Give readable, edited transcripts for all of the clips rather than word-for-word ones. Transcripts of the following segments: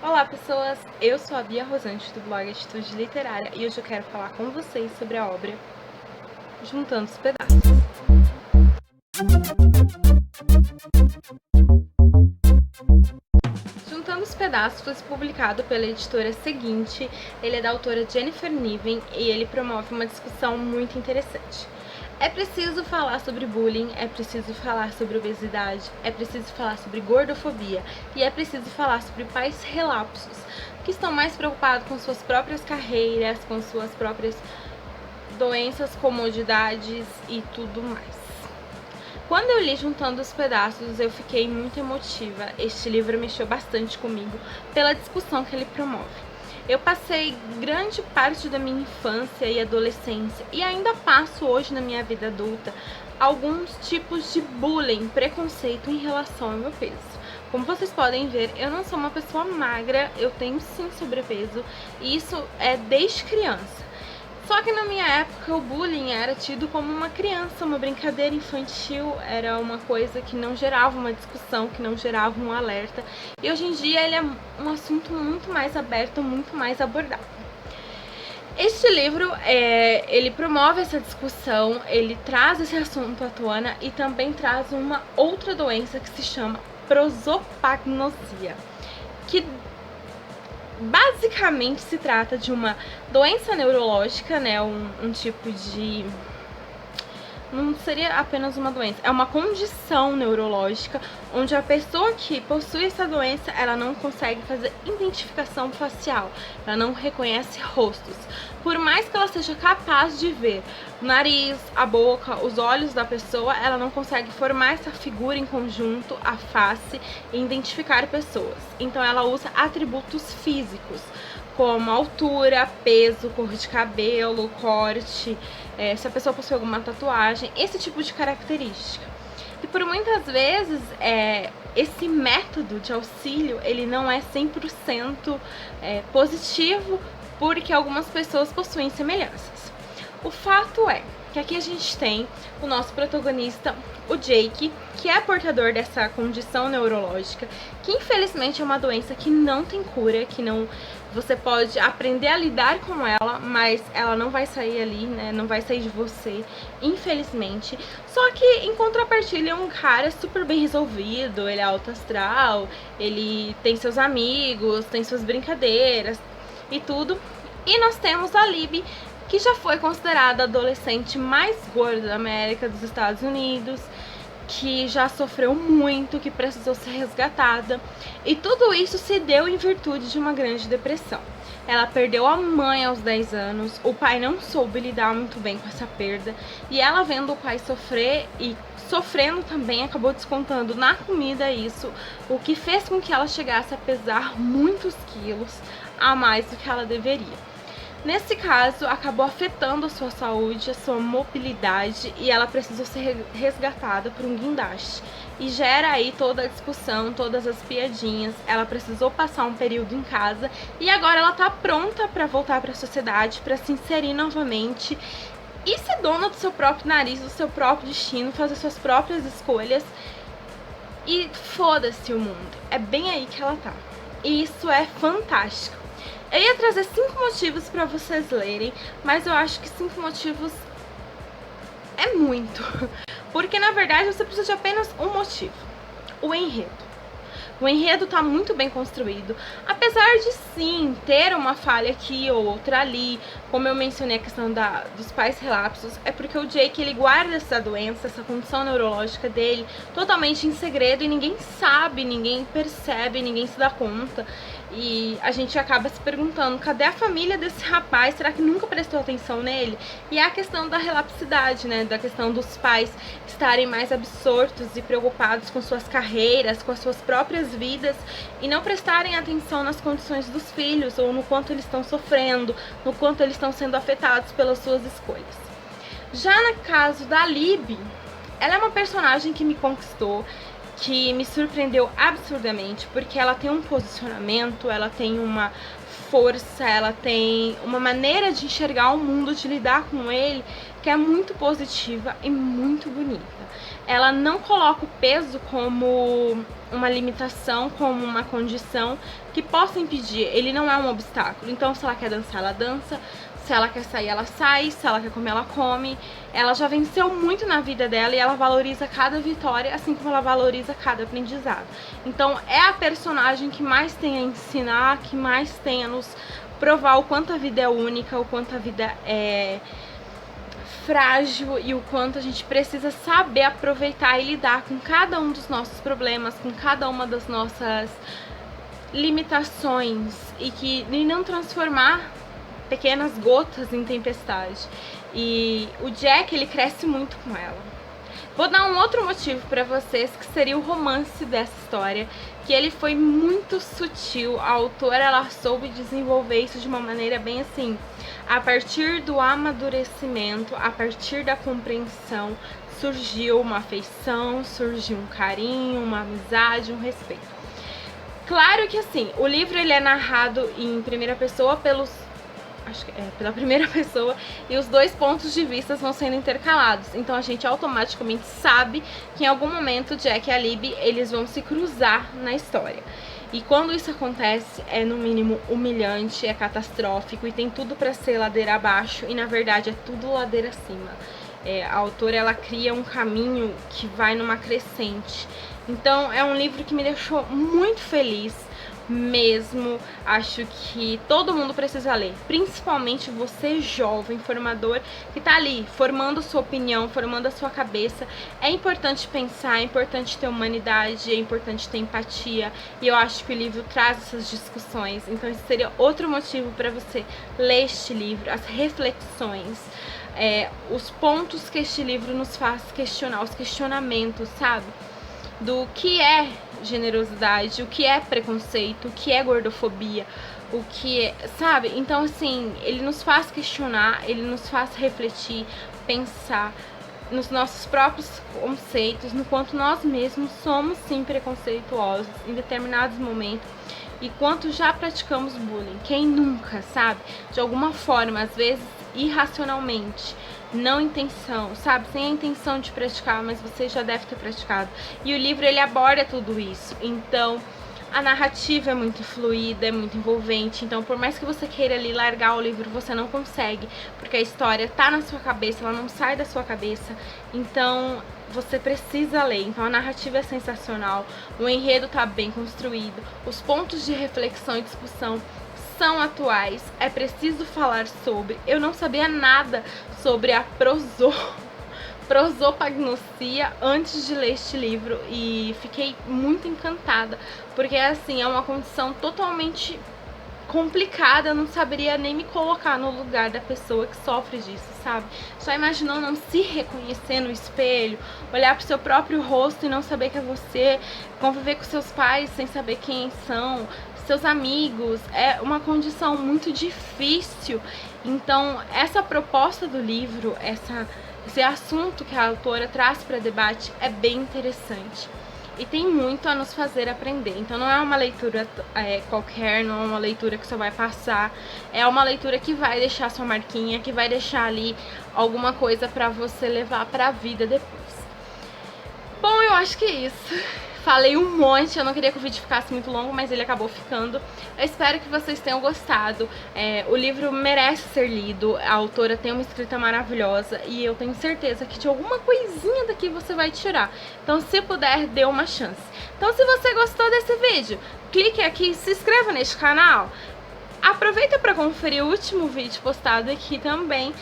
Olá pessoas, eu sou a Bia Rosante do blog Atitude Literária e hoje eu quero falar com vocês sobre a obra Juntando os Pedaços. Juntando os Pedaços foi publicado pela editora Seguinte, ele é da autora Jennifer Niven e ele promove uma discussão muito interessante. É preciso falar sobre bullying, é preciso falar sobre obesidade, é preciso falar sobre gordofobia e é preciso falar sobre pais relapsos, que estão mais preocupados com suas próprias carreiras, com suas próprias doenças, comodidades e tudo mais. Quando eu li Juntando os Pedaços, eu fiquei muito emotiva. Este livro mexeu bastante comigo pela discussão que ele promove. Eu passei grande parte da minha infância e adolescência, e ainda passo hoje na minha vida adulta, alguns tipos de bullying, preconceito em relação ao meu peso. Como vocês podem ver, eu não sou uma pessoa magra, eu tenho sim sobrepeso, e isso é desde criança. Só que na minha época o bullying era tido como uma criança, uma brincadeira infantil, era uma coisa que não gerava uma discussão, que não gerava um alerta. E hoje em dia ele é um assunto muito mais aberto, muito mais abordado. Este livro, ele promove essa discussão, ele traz esse assunto à tona e também traz uma outra doença que se chama prosopagnosia, que basicamente se trata de uma doença neurológica, né, um tipo de... não seria apenas uma doença, é uma condição neurológica onde a pessoa que possui essa doença, ela não consegue fazer identificação facial, ela não reconhece rostos. Por mais que ela seja capaz de ver o nariz, a boca, os olhos da pessoa, ela não consegue formar essa figura em conjunto, a face, e identificar pessoas. Então ela usa atributos físicos, como altura, peso, cor de cabelo, corte, se a pessoa possui alguma tatuagem, esse tipo de característica. E por muitas vezes, esse método de auxílio, ele não é 100% positivo, porque algumas pessoas possuem semelhanças. O fato é que aqui a gente tem o nosso protagonista, o Jake, que é portador dessa condição neurológica, que infelizmente é uma doença que não tem cura, que não... Você pode aprender a lidar com ela, mas ela não vai sair ali, né? Não vai sair de você, infelizmente. Só que, em contrapartida, ele é um cara super bem resolvido, ele é alto astral, ele tem seus amigos, tem suas brincadeiras e tudo. E nós temos a Libby, que já foi considerada a adolescente mais gorda da América, dos Estados Unidos, que já sofreu muito, que precisou ser resgatada, e tudo isso se deu em virtude de uma grande depressão. Ela perdeu a mãe aos 10 anos, o pai não soube lidar muito bem com essa perda, e ela vendo o pai sofrer e sofrendo também, acabou descontando na comida isso, o que fez com que ela chegasse a pesar muitos quilos a mais do que ela deveria. Nesse caso, acabou afetando a sua saúde, a sua mobilidade, e ela precisou ser resgatada por um guindaste. E gera aí toda a discussão, todas as piadinhas. Ela precisou passar um período em casa e agora ela tá pronta para voltar para a sociedade, para se inserir novamente e ser dona do seu próprio nariz, do seu próprio destino, fazer suas próprias escolhas. E foda-se o mundo. É bem aí que ela tá. E isso é fantástico. Eu ia trazer 5 motivos pra vocês lerem, mas eu acho que 5 motivos é muito. Porque, na verdade, você precisa de apenas um motivo. O enredo. O enredo tá muito bem construído, apesar de sim ter uma falha aqui ou outra ali, como eu mencionei a questão dos pais relapsos, é porque o Jake ele guarda essa doença, essa condição neurológica dele totalmente em segredo e ninguém sabe, ninguém percebe, ninguém se dá conta. E a gente acaba se perguntando, cadê a família desse rapaz? Será que nunca prestou atenção nele? E é a questão da relapsidade, né? Da questão dos pais estarem mais absortos e preocupados com suas carreiras, com as suas próprias vidas e não prestarem atenção nas condições dos filhos ou no quanto eles estão sofrendo, no quanto eles estão sendo afetados pelas suas escolhas. Já no caso da Libby, ela é uma personagem que me conquistou, que me surpreendeu absurdamente, porque ela tem um posicionamento, ela tem uma força, ela tem uma maneira de enxergar o mundo, de lidar com ele, que é muito positiva e muito bonita. Ela não coloca o peso como uma limitação, como uma condição que possa impedir. Ele não é um obstáculo. Então, se ela quer dançar, ela dança. Se ela quer sair, ela sai. Se ela quer comer, ela come. Ela já venceu muito na vida dela e ela valoriza cada vitória, assim como ela valoriza cada aprendizado. Então, é a personagem que mais tem a ensinar, que mais tem a nos provar o quanto a vida é única, o quanto a vida é frágil e o quanto a gente precisa saber aproveitar e lidar com cada um dos nossos problemas, com cada uma das nossas limitações e não transformar pequenas gotas em tempestade. E o Jack, ele cresce muito com ela. Vou dar um outro motivo pra vocês, que seria o romance dessa história, que ele foi muito sutil. A autora, ela soube desenvolver isso de uma maneira bem assim, a partir do amadurecimento, a partir da compreensão, surgiu uma afeição, surgiu um carinho, uma amizade, um respeito. Claro que assim, o livro ele é narrado em primeira pessoa pela primeira pessoa, e os dois pontos de vista vão sendo intercalados. Então a gente automaticamente sabe que em algum momento Jack e a Libby, eles vão se cruzar na história. E quando isso acontece, é no mínimo humilhante, é catastrófico e tem tudo pra ser ladeira abaixo, e na verdade é tudo ladeira acima. A autora, ela cria um caminho que vai numa crescente. Então é um livro que me deixou muito feliz mesmo. Acho que todo mundo precisa ler, principalmente você jovem, formador, que tá ali formando sua opinião, formando a sua cabeça. É importante pensar, é importante ter humanidade, é importante ter empatia, e eu acho que o livro traz essas discussões. Então esse seria outro motivo para você ler este livro, as reflexões, os pontos que este livro nos faz questionar, os questionamentos, sabe? Do que é generosidade, o que é preconceito, o que é gordofobia, o que é, sabe? Então assim, ele nos faz questionar, ele nos faz refletir, pensar nos nossos próprios conceitos, no quanto nós mesmos somos sim preconceituosos em determinados momentos e quanto já praticamos bullying. Quem nunca, sabe? De alguma forma, às vezes irracionalmente, não intenção, sabe? Sem a intenção de praticar, mas você já deve ter praticado. E o livro, ele aborda tudo isso. Então, a narrativa é muito fluida, é muito envolvente. Então, por mais que você queira ali largar o livro, você não consegue, porque a história tá na sua cabeça, ela não sai da sua cabeça. Então, você precisa ler. Então, a narrativa é sensacional, o enredo tá bem construído, os pontos de reflexão e discussão são atuais, é preciso falar sobre. Eu não sabia nada sobre a prosopagnosia antes de ler este livro e fiquei muito encantada, porque assim, é uma condição totalmente complicada, eu não saberia nem me colocar no lugar da pessoa que sofre disso, sabe? Só imaginou não se reconhecer no espelho, olhar pro seu próprio rosto e não saber que é você, conviver com seus pais sem saber quem são, seus amigos, é uma condição muito difícil. Então, essa proposta do livro, esse assunto que a autora traz para debate é bem interessante e tem muito a nos fazer aprender. Então não é uma leitura qualquer, não é uma leitura que só vai passar, é uma leitura que vai deixar sua marquinha, que vai deixar ali alguma coisa para você levar para a vida depois. Bom, eu acho que é isso. Falei um monte, eu não queria que o vídeo ficasse muito longo, mas ele acabou ficando. Eu espero que vocês tenham gostado. O livro merece ser lido, a autora tem uma escrita maravilhosa e eu tenho certeza que de alguma coisinha daqui você vai tirar. Então, se puder, dê uma chance. Então, se você gostou desse vídeo, clique aqui e se inscreva neste canal. Aproveita para conferir o último vídeo postado aqui também.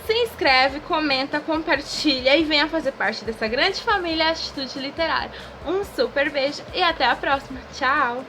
Se inscreve, comenta, compartilha e venha fazer parte dessa grande família Atitude Literária. Um super beijo e até a próxima. Tchau!